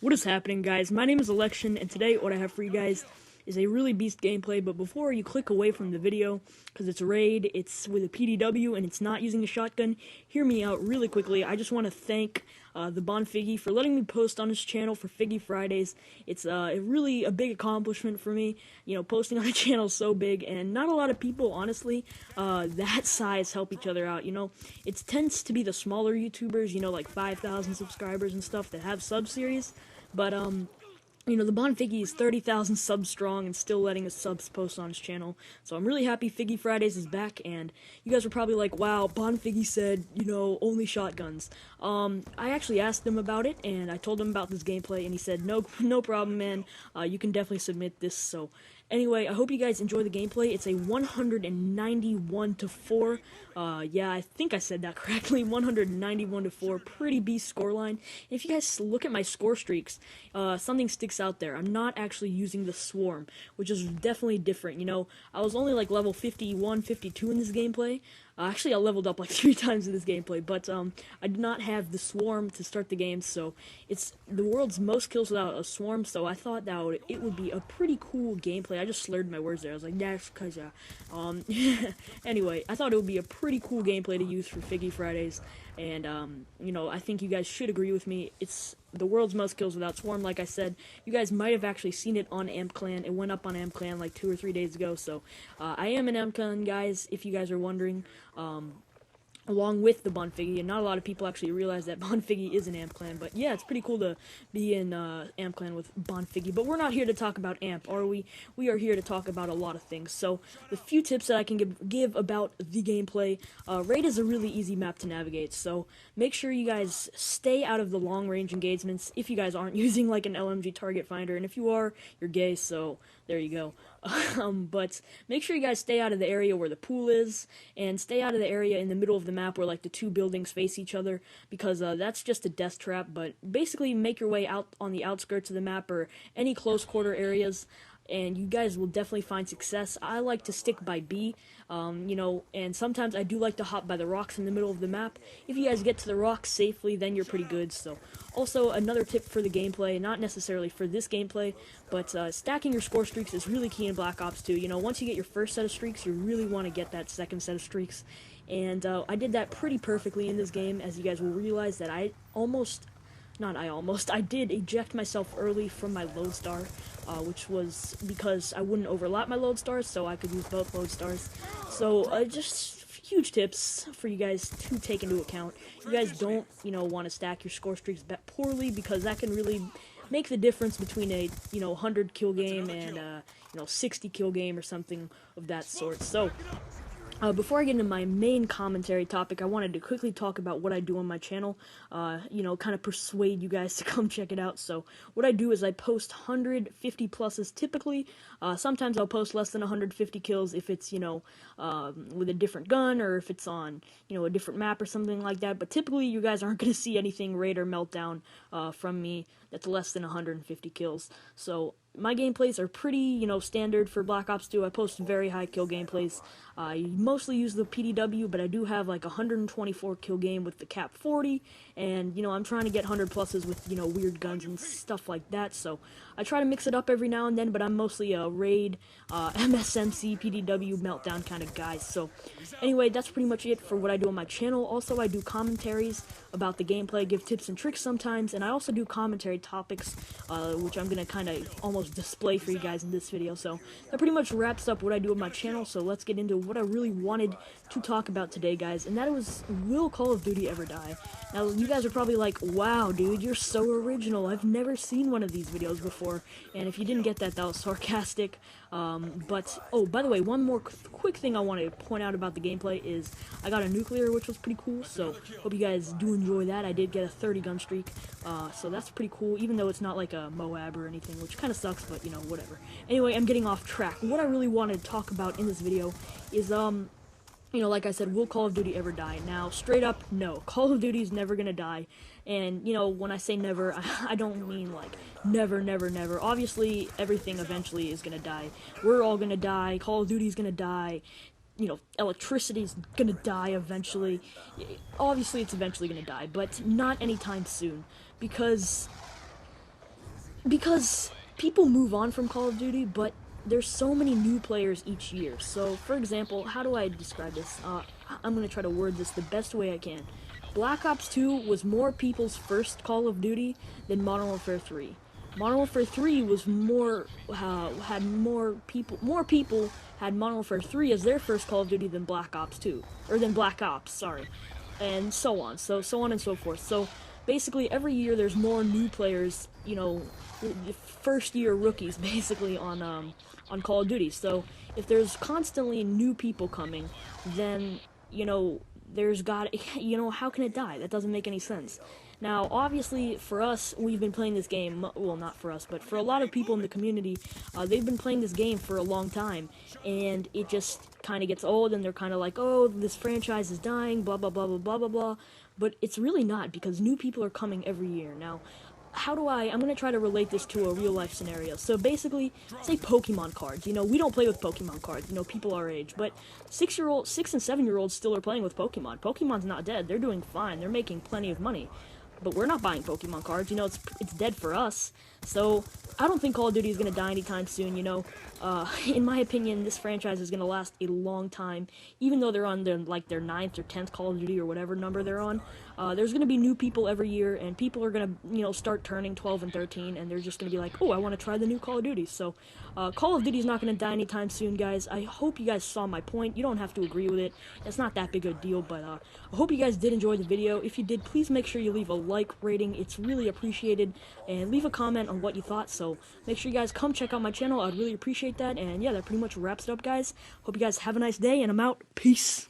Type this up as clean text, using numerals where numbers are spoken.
What is happening, guys? My name is Election, and today what I have for you guys is a really beast gameplay. But before you click away from the video, because it's a raid, it's with a PDW, and it's not using a shotgun, hear me out really quickly. I just want to thank the Bonfiggy for letting me post on his channel for Figgy Fridays. It's really a big accomplishment for me. You know, posting on a channel is so big, and not a lot of people, honestly, that size help each other out. You know, it tends to be the smaller YouTubers, you know, like 5,000 subscribers and stuff that have sub-series. But, you know, the Bonfiggy is 30,000 subs strong and still letting his subs post on his channel. So I'm really happy Figgy Fridays is back, and you guys were probably like, wow, Bonfiggy said, you know, only shotguns. I actually asked him about it, and I told him about this gameplay, and he said, no problem, man, you can definitely submit this. So anyway, I hope you guys enjoy the gameplay. It's a 191-4. Yeah, I think I said that correctly. 191-4. Pretty beast scoreline. If you guys look at my score streaks, something sticks out there. I'm not actually using the swarm, which is definitely different. You know, I was only like level 51, 52 in this gameplay. Actually, I leveled up like 3 times in this gameplay, but I did not have the swarm to start the game, so it's the world's most kills without a swarm, so I thought that it would be a pretty cool gameplay. I just slurred my words there. I was like, that's cause anyway, I thought it would be a pretty cool gameplay to use for Figgy Fridays, and you know, I think you guys should agree with me. It's the world's most kills without swarm. Like I said, you guys might have actually seen it on Amp Clan. It went up on Amp Clan like 2 or 3 days ago, so I am an Amp Clan, guys, if you guys are wondering. Along with the Bonfiggy, and not a lot of people actually realize that Bonfiggy is an Amp Clan, but yeah, it's pretty cool to be in Amp Clan with Bonfiggy. But we're not here to talk about Amp, are we? We are here to talk about a lot of things. So, the few tips that I can give about the gameplay, Raid is a really easy map to navigate, so make sure you guys stay out of the long-range engagements if you guys aren't using like an LMG target finder, and if you are, you're gay, so there you go. But make sure you guys stay out of the area where the pool is, and stay out of the area in the middle of the map where like the 2 buildings face each other, because that's just a death trap. But basically make your way out on the outskirts of the map or any close quarter areas, and you guys will definitely find success. I like to stick by B, you know, and sometimes I do like to hop by the rocks in the middle of the map. If you guys get to the rocks safely, then you're pretty good. So, also another tip for the gameplay, not necessarily for this gameplay, but stacking your score streaks is really key in Black Ops 2. You know, once you get your first set of streaks, you really want to get that second set of streaks, and I did that pretty perfectly in this game, as you guys will realize that I did eject myself early from my Lodestar, which was because I wouldn't overlap my Lodestars, so I could use both Lodestars. So, just huge tips for you guys to take into account. You guys don't, you know, want to stack your score streaks poorly, because that can really make the difference between a, you know, 100 kill game and you know, 60 kill game or something of that sort. So, before I get into my main commentary topic, I wanted to quickly talk about what I do on my channel, you know, kind of persuade you guys to come check it out. So, what I do is I post 150 pluses typically. Sometimes I'll post less than 150 kills if it's, you know, with a different gun, or if it's on, you know, a different map or something like that. But typically, you guys aren't going to see anything Raid or Meltdown from me that's less than 150 kills. So, my gameplays are pretty, you know, standard for Black Ops 2. I post very high kill gameplays. I mostly use the PDW, but I do have like a 124 kill game with the Cap 40, and, you know, I'm trying to get 100 pluses with, you know, weird guns and stuff like that, so I try to mix it up every now and then, but I'm mostly a Raid, MSMC, PDW, Meltdown kind of guy. So anyway, that's pretty much it for what I do on my channel. Also, I do commentaries about the gameplay, give tips and tricks sometimes, and I also do commentary topics, which I'm going to kind of almost display for you guys in this video. So that pretty much wraps up what I do on my channel, so let's get into what I really wanted to talk about today, guys, and that was, will Call of Duty ever die? Now, you guys are probably like, wow, dude, you're so original. I've never seen one of these videos before, and if you didn't get that, that was sarcastic. But, oh, by the way, one more quick thing I want to point out about the gameplay is I got a nuclear, which was pretty cool, so hope you guys do enjoy that. I did get a 30 gun streak, so that's pretty cool, even though it's not like a Moab or anything, which kind of sucks, but, you know, whatever. Anyway, I'm getting off track. What I really wanted to talk about in this video is, you know, like I said, will Call of Duty ever die? Now, straight up, no. Call of Duty is never gonna die. And, you know, when I say never, I don't mean, like, never, never, never. Obviously, everything eventually is gonna die. We're all gonna die. Call of Duty's gonna die. You know, electricity's gonna die eventually. Obviously, it's eventually gonna die, but not anytime soon. Because because people move on from Call of Duty, but there's so many new players each year. So, for example, how do I describe this? I'm gonna try to word this the best way I can. Black Ops 2 was more people's first Call of Duty than Modern Warfare 3. Modern Warfare 3 was had more people had Modern Warfare 3 as their first Call of Duty than Black Ops 2, or than Black Ops, sorry, and so on, so on and so forth. So basically, every year there's more new players, the first year rookies basically on Call of Duty. So if there's constantly new people coming, then there's got how can it die? That doesn't make any sense. Now, obviously, for us, we've been playing this game, well, not for us, but for a lot of people in the community, they've been playing this game for a long time, and it just kind of gets old, and they're kind of like, oh, this franchise is dying, blah, blah, blah, blah, blah, blah, blah, but it's really not, because new people are coming every year. Now, I'm going to try to relate this to a real-life scenario. So basically, say Pokemon cards. We don't play with Pokemon cards, people our age, but 6 and 7-year-olds still are playing with Pokemon. Pokemon's not dead. They're doing fine. They're making plenty of money. But we're not buying Pokemon cards, it's dead for us. So, I don't think Call of Duty is going to die anytime soon, in my opinion, this franchise is going to last a long time, even though they're on their 9th or 10th Call of Duty or whatever number they're on. There's going to be new people every year, and people are going to, start turning 12 and 13, and they're just going to be like, oh, I want to try the new Call of Duty. So, Call of Duty is not going to die anytime soon, guys. I hope you guys saw my point. You don't have to agree with it. It's not that big of a deal, but I hope you guys did enjoy the video. If you did, please make sure you leave a like rating. It's really appreciated, and leave a comment on what you thought. So, make sure you guys come check out my channel. I'd really appreciate that, and yeah, that pretty much wraps it up, guys. Hope you guys have a nice day, and I'm out. Peace.